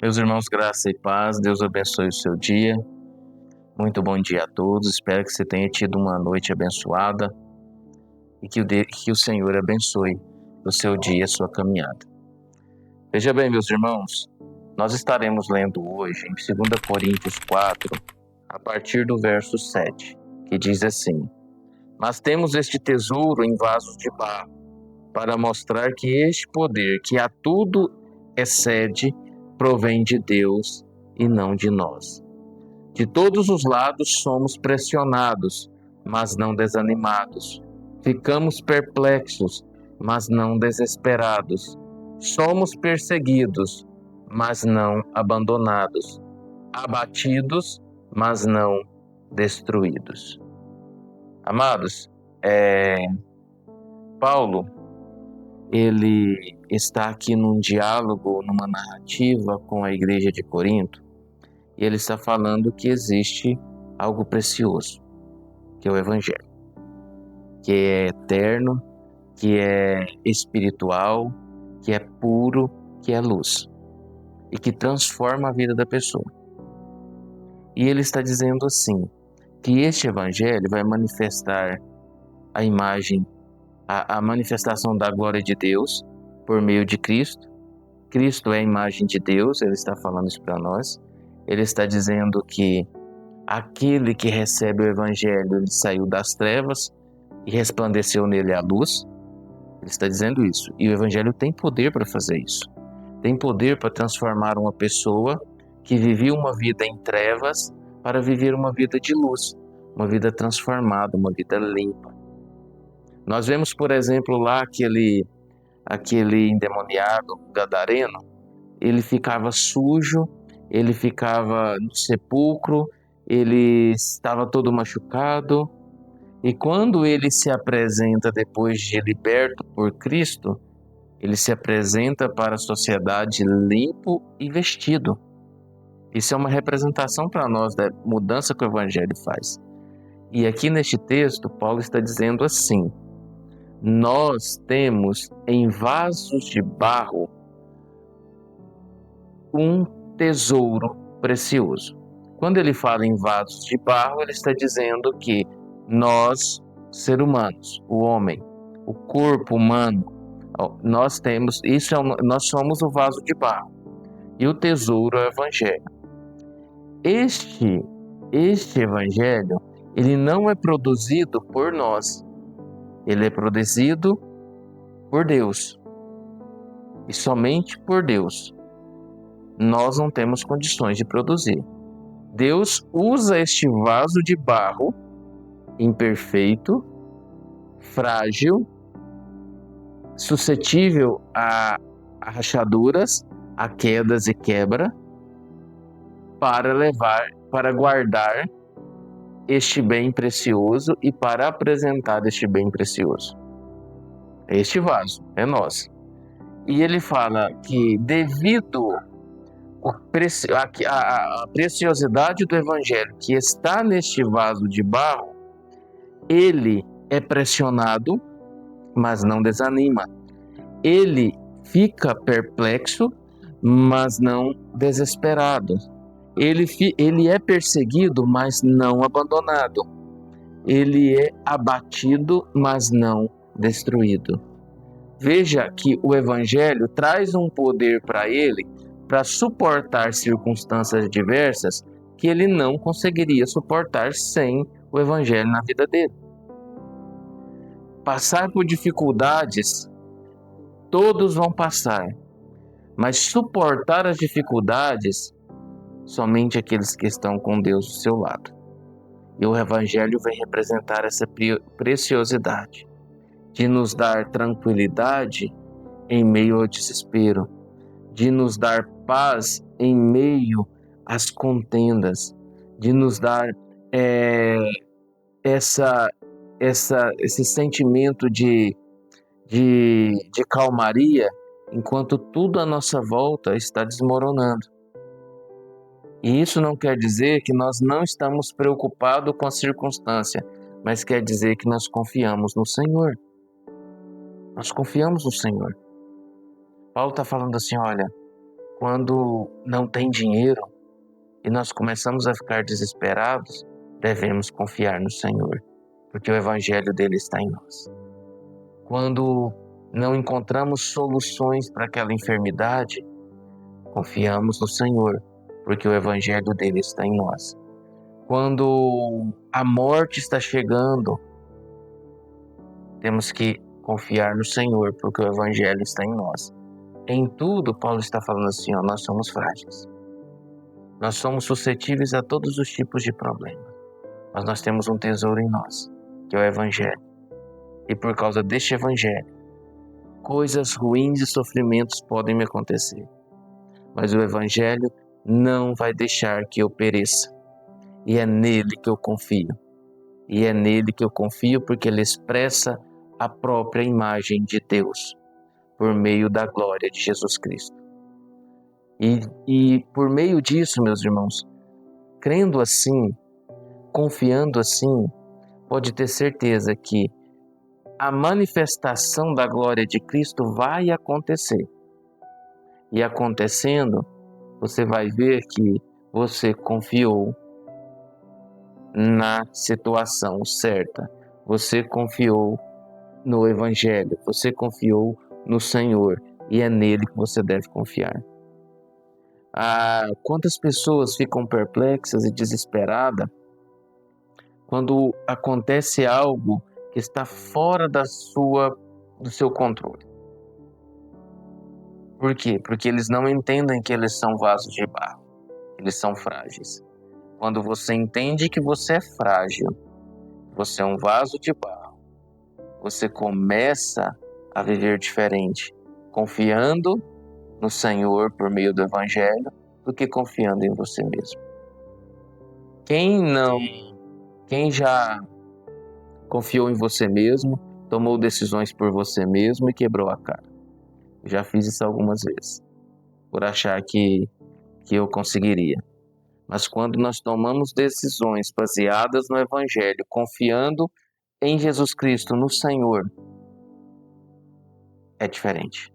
Meus irmãos, graça e paz, Deus abençoe o seu dia. Muito bom dia a todos. Espero que você tenha tido uma noite abençoada e que o Senhor abençoe o seu dia e a sua caminhada. Veja bem, meus irmãos, nós estaremos lendo hoje em 2 Coríntios 4, a partir do verso 7, que diz assim: Mas temos este tesouro em vasos de barro, para mostrar que este poder, que a tudo excede, provém de Deus e não de nós. De todos os lados somos pressionados, mas não desanimados. Ficamos perplexos, mas não desesperados. Somos perseguidos, mas não abandonados. Abatidos, mas não destruídos. Amados, Paulo, ele está aqui num diálogo, numa narrativa com a igreja de Corinto, e ele está falando que existe algo precioso, que é o Evangelho, que é eterno, que é espiritual, que é puro, que é luz, e que transforma a vida da pessoa. E ele está dizendo assim, que este Evangelho vai manifestar a imagem, a manifestação da glória de Deus por meio de Cristo. Cristo é a imagem de Deus, ele está falando isso para nós. Ele está dizendo que aquele que recebe o Evangelho, ele saiu das trevas e resplandeceu nele a luz. Ele está dizendo isso. E o Evangelho tem poder para fazer isso. Tem poder para transformar uma pessoa que vivia uma vida em trevas para viver uma vida de luz, uma vida transformada, uma vida limpa. Nós vemos, por exemplo, lá aquele endemoniado gadareno, ele ficava sujo, ele ficava no sepulcro, ele estava todo machucado, e quando ele se apresenta depois de liberto por Cristo, ele se apresenta para a sociedade limpo e vestido. Isso é uma representação para nós da mudança que o Evangelho faz. E aqui neste texto, Paulo está dizendo assim: nós temos em vasos de barro um tesouro precioso. Quando ele fala em vasos de barro, ele está dizendo que nós, seres humanos, o homem, o corpo humano, nós somos o vaso de barro. E o tesouro é o Evangelho. Este Evangelho, ele não é produzido por nós. Ele é produzido por Deus. E somente por Deus. Nós não temos condições de produzir. Deus usa este vaso de barro imperfeito, frágil, suscetível a rachaduras, a quedas e quebra, para guardar este bem precioso e para apresentar este bem precioso. Este vaso é nosso. E ele fala que devido a preciosidade do Evangelho que está neste vaso de barro, ele é pressionado, mas não desanima. Ele fica perplexo, mas não desesperado. Ele é perseguido, mas não abandonado. Ele é abatido, mas não destruído. Veja que o Evangelho traz um poder para ele para suportar circunstâncias diversas que ele não conseguiria suportar sem o Evangelho na vida dele. Passar por dificuldades, todos vão passar, mas suportar as dificuldades, somente aqueles que estão com Deus do seu lado. E o Evangelho vem representar essa preciosidade de nos dar tranquilidade em meio ao desespero, de nos dar paz em meio às contendas, de nos dar esse sentimento de calmaria enquanto tudo à nossa volta está desmoronando. E isso não quer dizer que nós não estamos preocupados com a circunstância, mas quer dizer que nós confiamos no Senhor. Nós confiamos no Senhor. Paulo está falando assim, olha, quando não tem dinheiro e nós começamos a ficar desesperados, devemos confiar no Senhor, porque o Evangelho dele está em nós. Quando não encontramos soluções para aquela enfermidade, confiamos no Senhor, porque o Evangelho dele está em nós. Quando a morte está chegando, temos que confiar no Senhor, porque o Evangelho está em nós. Em tudo, Paulo está falando assim, ó, nós somos frágeis. Nós somos suscetíveis a todos os tipos de problemas. Mas nós temos um tesouro em nós, que é o Evangelho. E por causa deste Evangelho, coisas ruins e sofrimentos podem me acontecer. Mas o Evangelho não vai deixar que eu pereça. E é nele que eu confio. E é nele que eu confio porque ele expressa a própria imagem de Deus, por meio da glória de Jesus Cristo. E por meio disso, meus irmãos, crendo assim, confiando assim, pode ter certeza que a manifestação da glória de Cristo vai acontecer. E acontecendo, você vai ver que você confiou na situação certa. Você confiou no Evangelho, você confiou no Senhor e é nele que você deve confiar. Quantas pessoas ficam perplexas e desesperadas quando acontece algo que está fora do seu controle. Por quê? Porque eles não entendem que eles são vasos de barro, eles são frágeis. Quando você entende que você é frágil, você é um vaso de barro, você começa a viver diferente, confiando no Senhor por meio do Evangelho, do que confiando em você mesmo. Quem já confiou em você mesmo, tomou decisões por você mesmo e quebrou a cara? Eu já fiz isso algumas vezes, por achar que eu conseguiria. Mas quando nós tomamos decisões baseadas no Evangelho, confiando em Jesus Cristo, no Senhor, é diferente.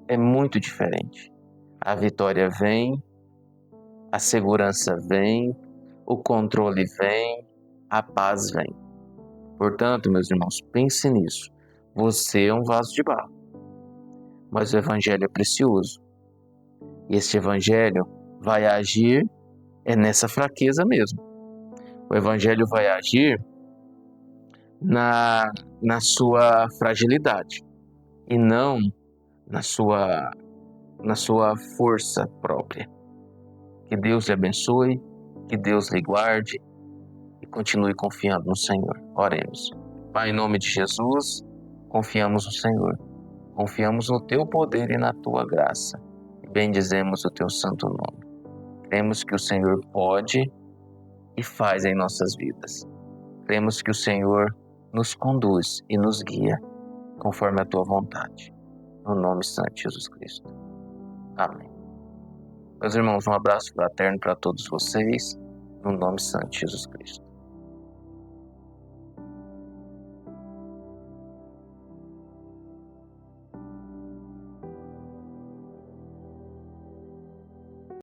É muito diferente. A vitória vem, a segurança vem, o controle vem, a paz vem. Portanto, meus irmãos, pense nisso. Você é um vaso de barro, mas o Evangelho é precioso. E esse Evangelho vai agir nessa fraqueza mesmo. O Evangelho vai agir na sua fragilidade e não na sua força própria. Que Deus lhe abençoe, que Deus lhe guarde e continue confiando no Senhor. Oremos. Pai, em nome de Jesus, confiamos no Senhor. Confiamos no Teu poder e na Tua graça. E bendizemos o Teu santo nome. Cremos que o Senhor pode e faz em nossas vidas. Cremos que o Senhor nos conduz e nos guia conforme a Tua vontade. No nome santo de Jesus Cristo. Amém. Meus irmãos, um abraço fraterno para todos vocês, no nome santo de Jesus Cristo.